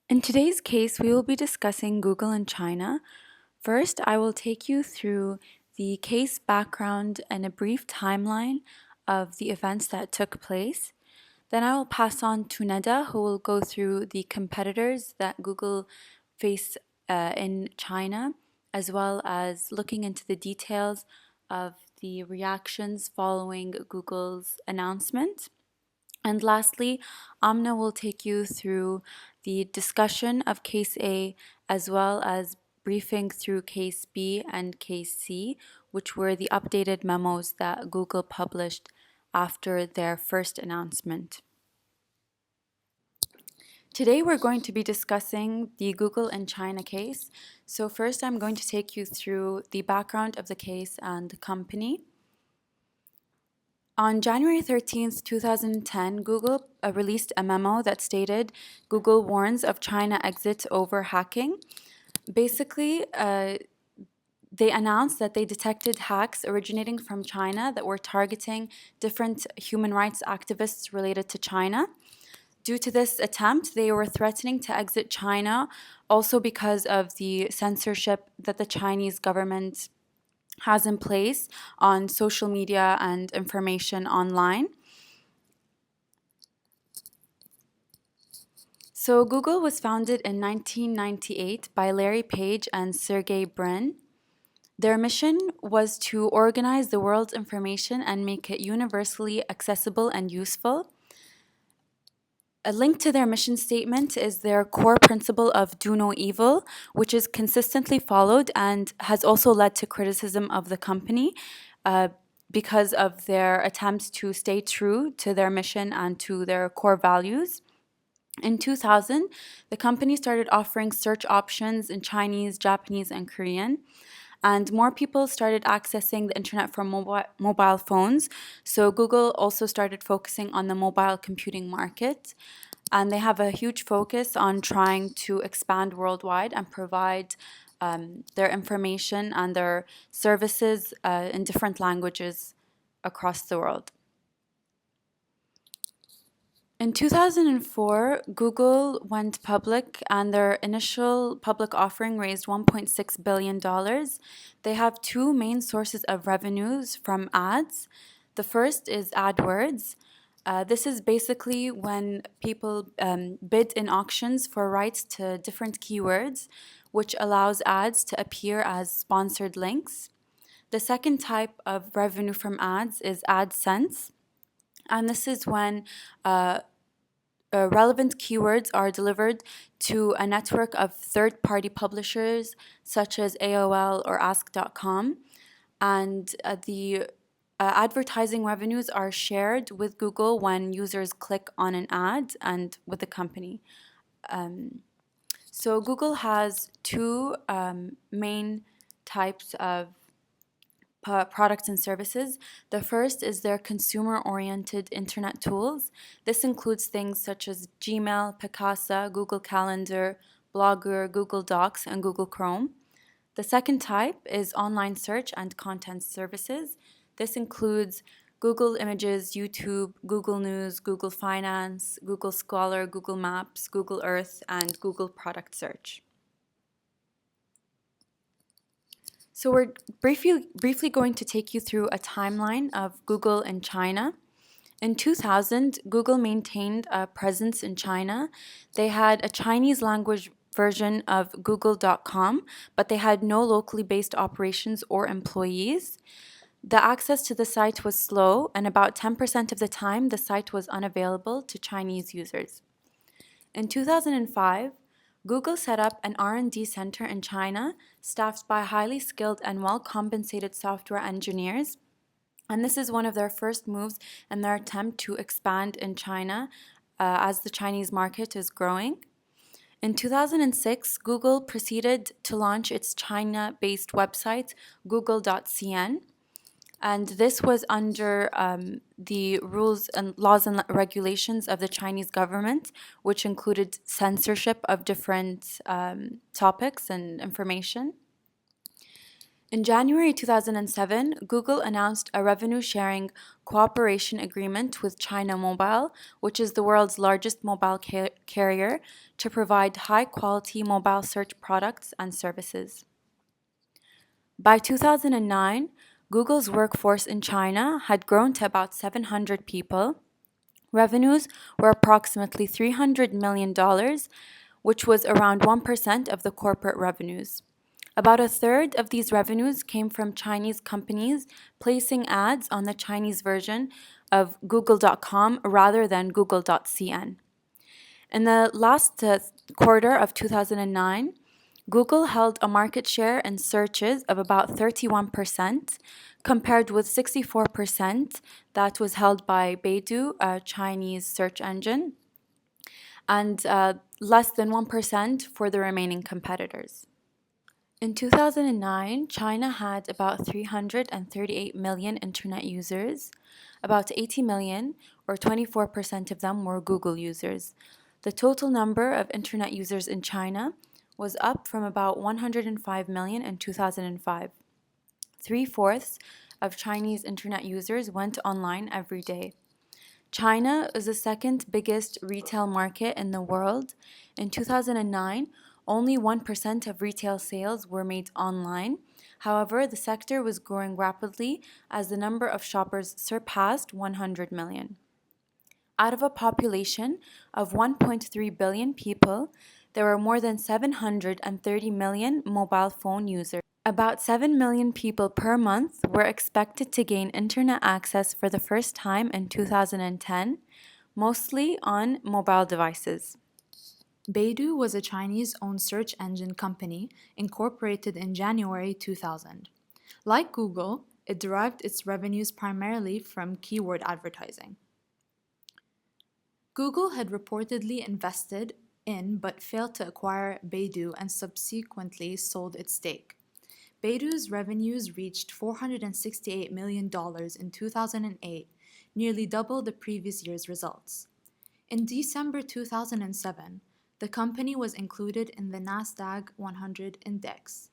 In today's case, we will be discussing Google in China. First, I will take you through the case background and a brief timeline of the events that took place. Then I will pass on to Neda, who will go through the competitors that Google faced in China, as well as looking into the details of the reactions following Google's announcement. And lastly, Amna will take you through the discussion of Case A as well as briefing through Case B and Case C, which were the updated memos that Google published after their first announcement. Today we're going to be discussing the Google and China case. So first I'm going to take you through the background of the case and the company. On January 13th, 2010, Google released a memo that stated Google warns of China exit over hacking. Basically, they announced that they detected hacks originating from China that were targeting different human rights activists related to China. Due to this attempt, they were threatening to exit China also because of the censorship that the Chinese government has in place on social media and information online. So Google was founded in 1998 by Larry Page and Sergey Brin. Their mission was to organize the world's information and make it universally accessible and useful. A link to their mission statement is their core principle of do no evil, which is consistently followed and has also led to criticism of the company because of their attempts to stay true to their mission and to their core values. In 2000, the company started offering search options in Chinese, Japanese, and Korean. And more people started accessing the internet from mobile phones. So Google also started focusing on the mobile computing market. And they have a huge focus on trying to expand worldwide and provide their information and their services in different languages across the world. In 2004, Google went public and their initial public offering raised $1.6 billion. They have two main sources of revenues from ads. The first is AdWords. This is basically when people bid in auctions for rights to different keywords, which allows ads to appear as sponsored links. The second type of revenue from ads is AdSense. And this is when relevant keywords are delivered to a network of third-party publishers such as AOL or Ask.com, and the advertising revenues are shared with Google when users click on an ad and with the company. So Google has two main types of products and services. The first is their consumer-oriented internet tools. This includes things such as Gmail, Picasa, Google Calendar, Blogger, Google Docs, and Google Chrome. The second type is online search and content services. This includes Google Images, YouTube, Google News, Google Finance, Google Scholar, Google Maps, Google Earth, and Google Product Search. So we're briefly going to take you through a timeline of Google in China. In 2000, Google maintained a presence in China. They had a Chinese language version of google.com, but they had no locally based operations or employees. The access to the site was slow, and about 10% of the time, the site was unavailable to Chinese users. In 2005, Google set up an R&D center in China staffed by highly skilled and well-compensated software engineers. And this is one of their first moves in their attempt to expand in China as the Chinese market is growing. In 2006, Google proceeded to launch its China-based website, google.cn. And this was under the rules and laws and regulations of the Chinese government, which included censorship of different topics and information. In January 2007, Google announced a revenue sharing cooperation agreement with China Mobile, which is the world's largest mobile carrier, to provide high quality mobile search products and services. By 2009, Google's workforce in China had grown to about 700 people. Revenues were approximately $300 million, which was around 1% of the corporate revenues. About a third of these revenues came from Chinese companies placing ads on the Chinese version of Google.com rather than Google.cn. In the last quarter of 2009, Google held a market share in searches of about 31%, compared with 64% that was held by Baidu, a Chinese search engine, and less than 1% for the remaining competitors. In 2009, China had about 338 million internet users. About 80 million, or 24% of them, were Google users. The total number of internet users in China was up from about 105 million in 2005. 3/4 of Chinese internet users went online every day. China is the second biggest retail market in the world. In 2009, only 1% of retail sales were made online. However, the sector was growing rapidly as the number of shoppers surpassed 100 million. Out of a population of 1.3 billion people, there were more than 730 million mobile phone users. About 7 million people per month were expected to gain internet access for the first time in 2010, mostly on mobile devices. Baidu was a Chinese-owned search engine company incorporated in January 2000. Like Google, it derived its revenues primarily from keyword advertising. Google had reportedly invested in but failed to acquire Baidu and subsequently sold its stake. Baidu's revenues reached $468 million in 2008, nearly double the previous year's results. In December 2007, the company was included in the Nasdaq 100 index.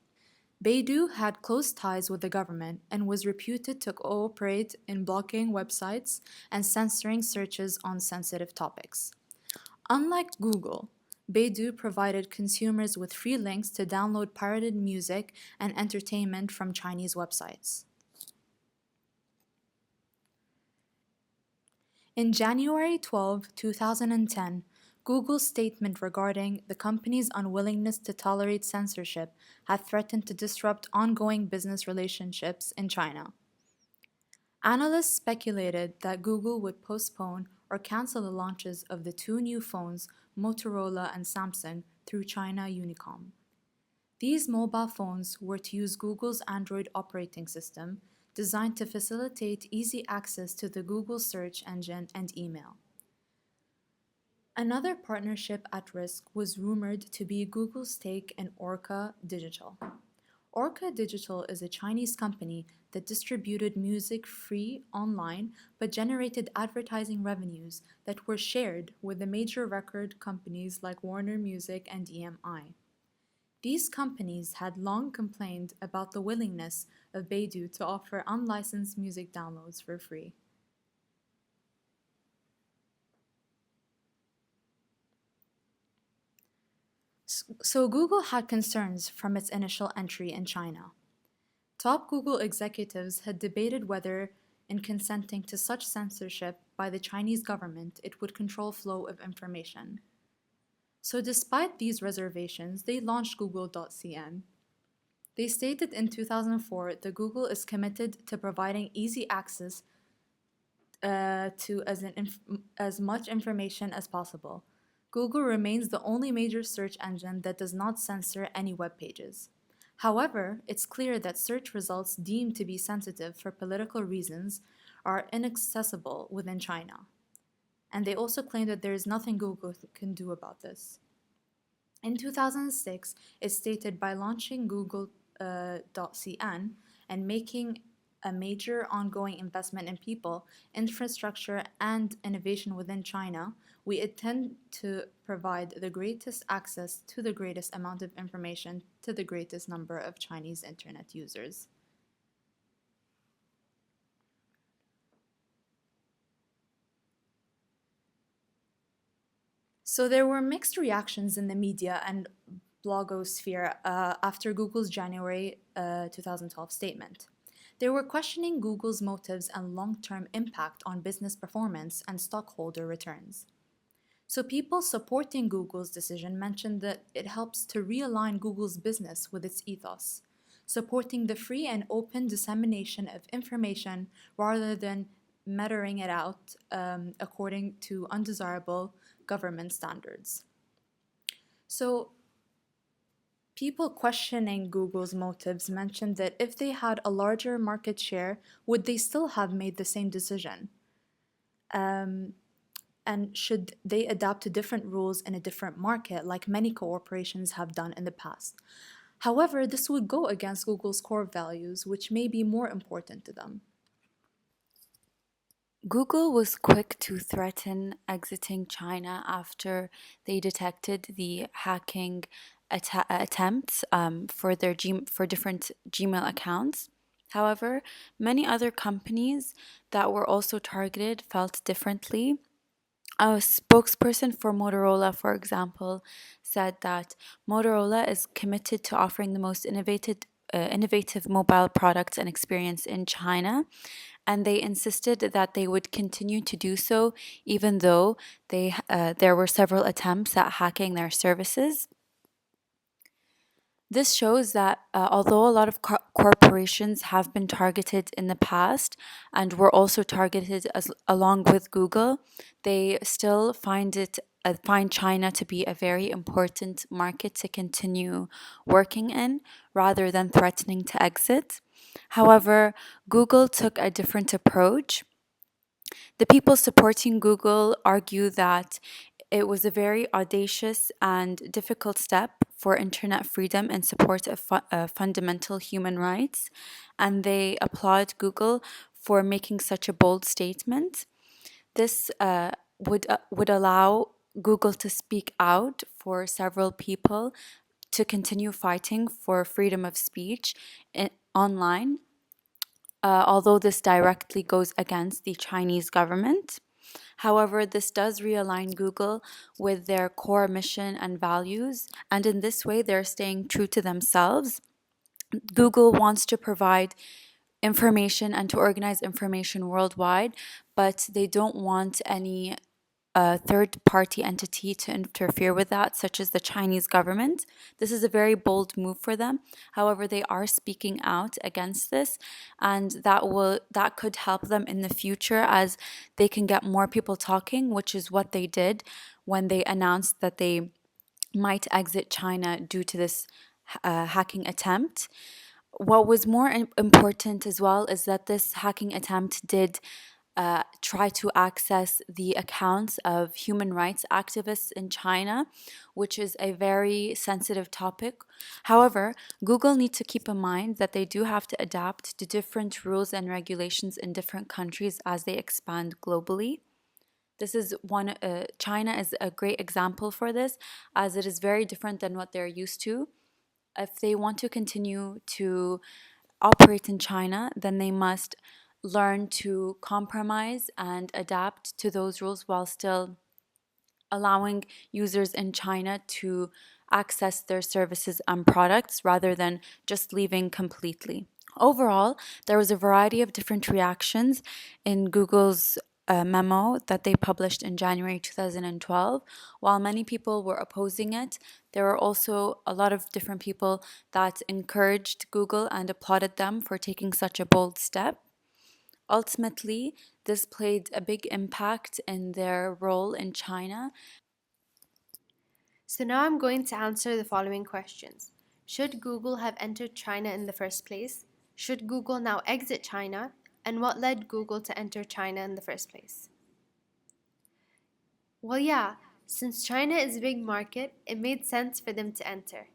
Baidu had close ties with the government and was reputed to cooperate in blocking websites and censoring searches on sensitive topics. Unlike Google, Baidu provided consumers with free links to download pirated music and entertainment from Chinese websites. In January 12, 2010, Google's statement regarding the company's unwillingness to tolerate censorship had threatened to disrupt ongoing business relationships in China. Analysts speculated that Google would postpone or cancel the launches of the two new phones, Motorola and Samsung, through China Unicom. These mobile phones were to use Google's Android operating system, designed to facilitate easy access to the Google search engine and email. Another partnership at risk was rumored to be Google's stake in Orca Digital. Orca Digital is a Chinese company that distributed music free online but generated advertising revenues that were shared with the major record companies like Warner Music and EMI. These companies had long complained about the willingness of Baidu to offer unlicensed music downloads for free. So Google had concerns from its initial entry in China. Top Google executives had debated whether, in consenting to such censorship by the Chinese government, it would control flow of information. So despite these reservations, they launched Google.cn. They stated in 2004 that Google is committed to providing easy access to as much information as possible. Google remains the only major search engine that does not censor any web pages. However, it's clear that search results deemed to be sensitive for political reasons are inaccessible within China. And they also claim that there is nothing Google can do about this. In 2006, it stated by launching Google.cn and making a major ongoing investment in people, infrastructure, and innovation within China, We intend to provide the greatest access to the greatest amount of information to the greatest number of Chinese internet users. So there were mixed reactions in the media and blogosphere after Google's January 2012 statement. They were questioning Google's motives and long-term impact on business performance and stockholder returns. So people supporting Google's decision mentioned that it helps to realign Google's business with its ethos, supporting the free and open dissemination of information rather than measuring it out according to undesirable government standards. So people questioning Google's motives mentioned that if they had a larger market share, would they still have made the same decision? And should they adapt to different rules in a different market, like many corporations have done in the past? However, this would go against Google's core values, which may be more important to them. Google was quick to threaten exiting China after they detected the hacking attempts for different Gmail accounts. However, many other companies that were also targeted felt differently. A spokesperson for Motorola, for example, said that Motorola is committed to offering the most innovative mobile products and experience in China, and they insisted that they would continue to do so even though there were several attempts at hacking their services. This shows that although a lot of corporations have been targeted in the past and were also targeted along with Google, they still find China to be a very important market to continue working in rather than threatening to exit. However, Google took a different approach. The people supporting Google argue that it was a very audacious and difficult step for internet freedom in support of fundamental human rights, and they applaud Google for making such a bold statement. This would allow Google to speak out for several people to continue fighting for freedom of speech online, although this directly goes against the Chinese government. However, this does realign Google with their core mission and values, and in this way, they're staying true to themselves. Google wants to provide information and to organize information worldwide, but they don't want any third party entity to interfere with that, such as the Chinese government. This is a very bold move for them. However, they are speaking out against this, and that could help them in the future as they can get more people talking, which is what they did when they announced that they might exit China due to this hacking attempt. What was more important as well is that this hacking attempt did try to access the accounts of human rights activists in China, which is a very sensitive topic. However, Google needs to keep in mind that they do have to adapt to different rules and regulations in different countries as they expand globally. This is China is a great example for this, as it is very different than what they're used to. If they want to continue to operate in China, then they must learn to compromise and adapt to those rules while still allowing users in China to access their services and products rather than just leaving completely. Overall, there was a variety of different reactions in Google's memo that they published in January 2012. While many people were opposing it, there were also a lot of different people that encouraged Google and applauded them for taking such a bold step. Ultimately, this played a big impact in their role in China. So now I'm going to answer the following questions. Should Google have entered China in the first place? Should Google now exit China? And what led Google to enter China in the first place? Well, yeah, since China is a big market, it made sense for them to enter.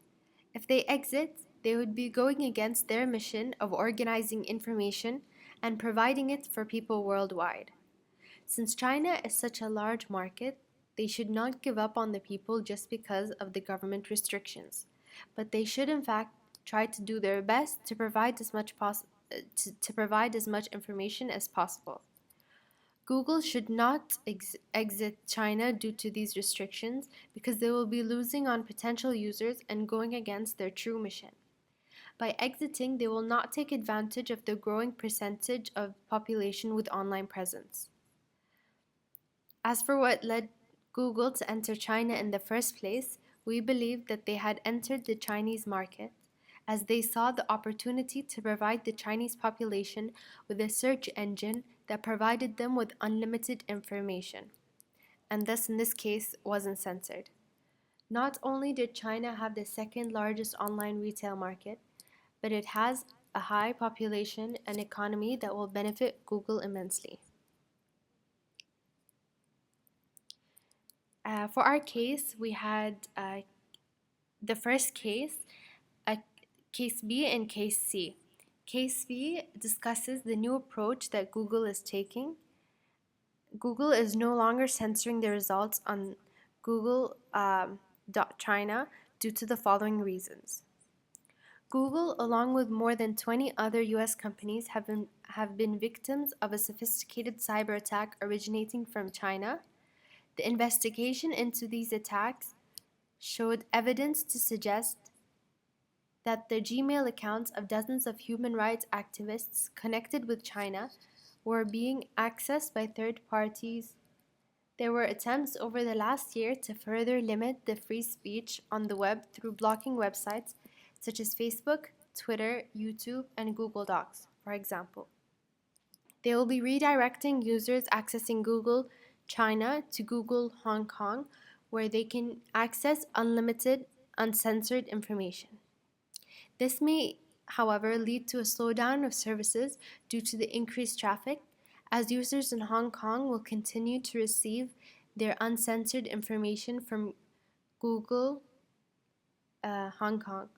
If they exit, they would be going against their mission of organizing information and providing it for people worldwide. Since China is such a large market, they should not give up on the people just because of the government restrictions, but they should in fact try to do their best to provide to provide as much information as possible. Google should not exit China due to these restrictions because they will be losing on potential users and going against their true mission. By exiting, they will not take advantage of the growing percentage of population with online presence. As for what led Google to enter China in the first place, we believe that they had entered the Chinese market as they saw the opportunity to provide the Chinese population with a search engine that provided them with unlimited information, and thus in this case wasn't censored. Not only did China have the second largest online retail market, but it has a high population and economy that will benefit Google immensely. For our case, we had the first case, Case B and Case C. Case B discusses the new approach that Google is taking. Google is no longer censoring the results on Google.China due to the following reasons. Google, along with more than 20 other US companies, have been victims of a sophisticated cyber attack originating from China. The investigation into these attacks showed evidence to suggest that the Gmail accounts of dozens of human rights activists connected with China were being accessed by third parties. There were attempts over the last year to further limit the free speech on the web through blocking websites such as Facebook, Twitter, YouTube, and Google Docs, for example. They will be redirecting users accessing Google China to Google Hong Kong, where they can access unlimited, uncensored information. This may, however, lead to a slowdown of services due to the increased traffic, as users in Hong Kong will continue to receive their uncensored information from Google Hong Kong.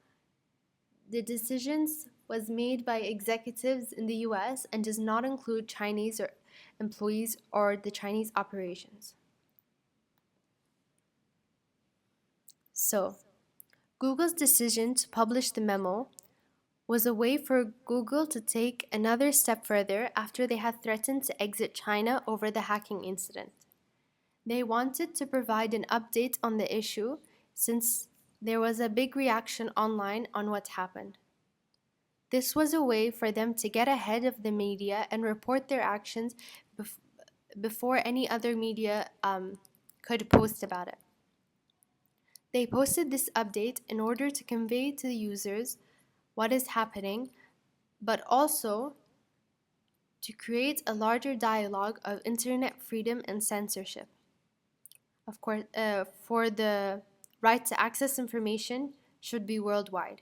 The decisions was made by executives in the US and does not include Chinese employees or the Chinese operations. So, Google's decision to publish the memo was a way for Google to take another step further after they had threatened to exit China over the hacking incident. They wanted to provide an update on the issue since there was a big reaction online on what happened. This was a way for them to get ahead of the media and report their actions before any other media could post about it. They posted this update in order to convey to the users what is happening, but also to create a larger dialogue of internet freedom and censorship. Of course, for the right to access information should be worldwide.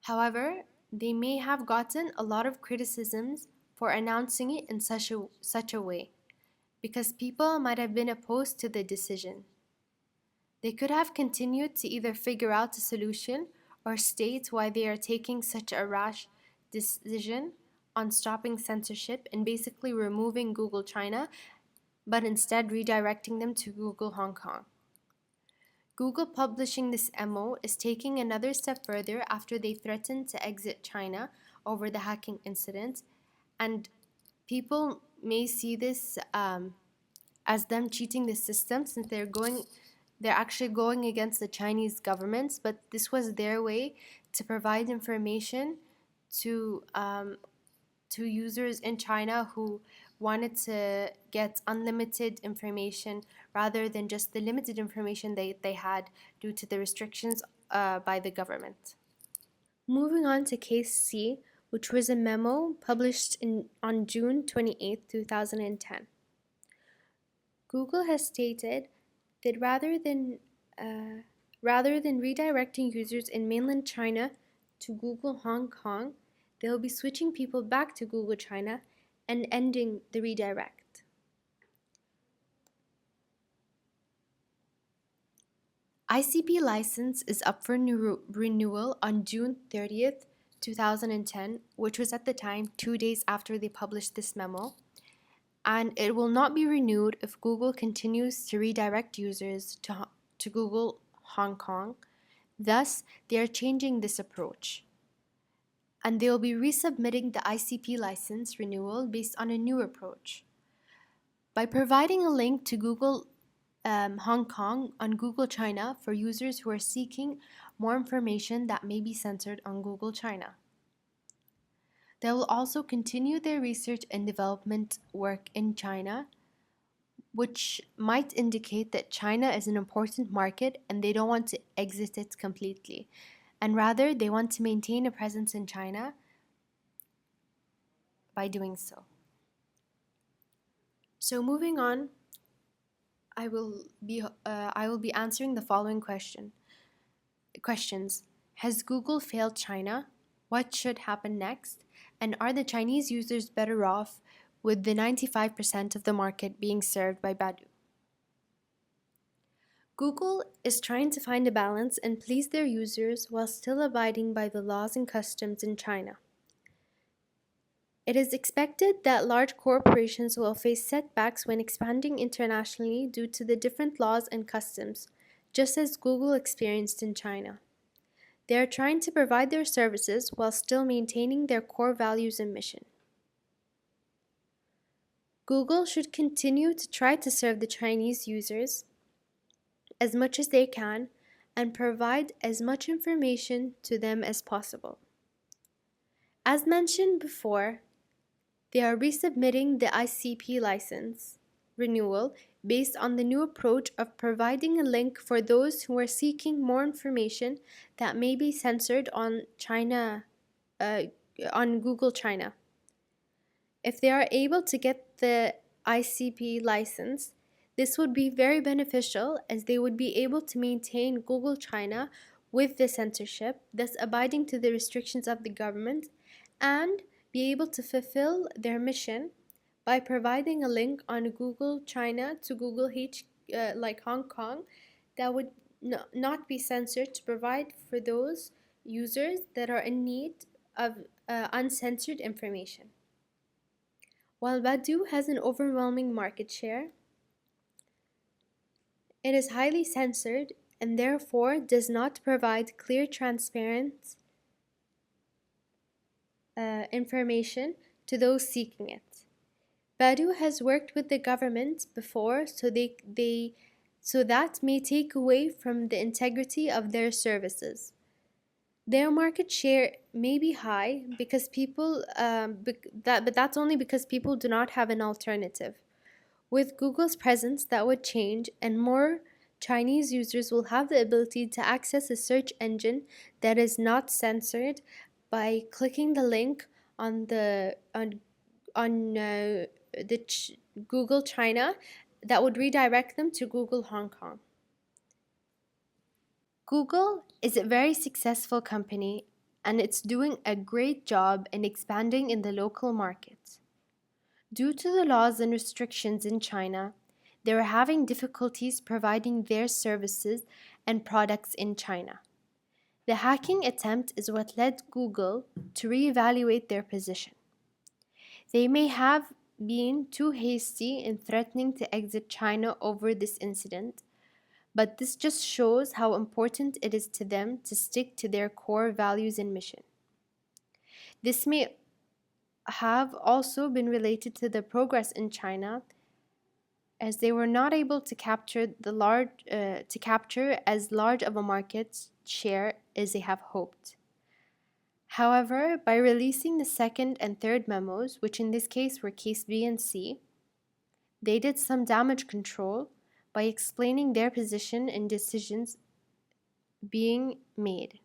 However, they may have gotten a lot of criticisms for announcing it in such a way, because people might have been opposed to the decision. They could have continued to either figure out a solution or state why they are taking such a rash decision on stopping censorship and basically removing Google China, but instead redirecting them to Google Hong Kong. Google publishing this MO is taking another step further after they threatened to exit China over the hacking incident, and people may see this as them cheating the system since they're actually going against the Chinese government, but this was their way to provide information to users in China who wanted to get unlimited information rather than just the limited information they had due to the restrictions by the government. Moving on to Case C, which was a memo published on June 28, 2010. Google has stated that rather than redirecting users in mainland China to Google Hong Kong, they'll be switching people back to Google China and ending the redirect. ICP license is up for renewal on June 30th, 2010, which was at the time 2 days after they published this memo. and it will not be renewed if Google continues to redirect users to Google Hong Kong. Thus, they are changing this approach. And they will be resubmitting the ICP license renewal based on a new approach. By providing a link to Google Hong Kong on Google China for users who are seeking more information that may be censored on Google China. They will also continue their research and development work in China, which might indicate that China is an important market and they don't want to exit it completely. And rather, they want to maintain a presence in China by doing so. So moving on, I will be answering the following questions. Has Google failed China? What should happen next? And are the Chinese users better off with the 95% of the market being served by Baidu? Google is trying to find a balance and please their users while still abiding by the laws and customs in China. It is expected that large corporations will face setbacks when expanding internationally due to the different laws and customs, just as Google experienced in China. They are trying to provide their services while still maintaining their core values and mission. Google should continue to try to serve the Chinese users as much as they can and provide as much information to them as possible. As mentioned before, they are resubmitting the ICP license renewal based on the new approach of providing a link for those who are seeking more information that may be censored on Google China. If they are able to get the ICP license, this would be very beneficial as they would be able to maintain Google China with the censorship, thus abiding to the restrictions of the government, and be able to fulfill their mission by providing a link on Google China to Google like Hong Kong that would not be censored to provide for those users that are in need of uncensored information. While Baidu has an overwhelming market share, it is highly censored and therefore does not provide clear, transparent information to those seeking it. Baidu has worked with the government before, so that may take away from the integrity of their services. Their market share may be high because but that's only because people do not have an alternative. With Google's presence, that would change, and more Chinese users will have the ability to access a search engine that is not censored by clicking the link on Google China that would redirect them to Google Hong Kong. Google is a very successful company and it's doing a great job in expanding in the local market. Due to the laws and restrictions in China, they are having difficulties providing their services and products in China. The hacking attempt is what led Google to reevaluate their position. They may have been too hasty in threatening to exit China over this incident, but this just shows how important it is to them to stick to their core values and mission. This may have also been related to the progress in China, as they were not able to capture as large of a market share as they have hoped. However, by releasing the second and third memos, which in this case were case B and C, they did some damage control by explaining their position and decisions being made.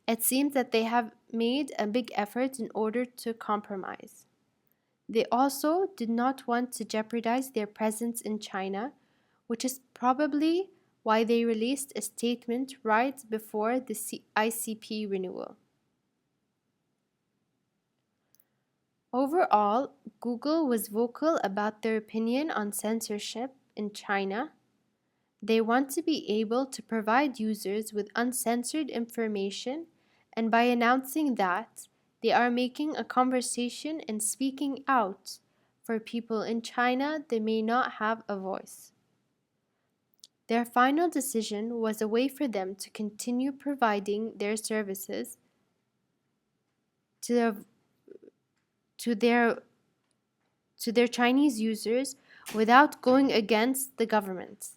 It seems that they have made a big effort in order to compromise. They also did not want to jeopardize their presence in China, which is probably why they released a statement right before the ICP renewal. Overall, Google was vocal about their opinion on censorship in China. They want to be able to provide users with uncensored information, and by announcing that, they are making a conversation and speaking out for people in China that may not have a voice. Their final decision was a way for them to continue providing their services to their Chinese users without going against the government.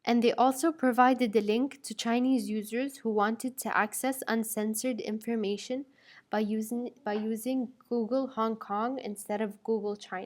And they also provided the link to Chinese users who wanted to access uncensored information by using Google Hong Kong instead of Google China.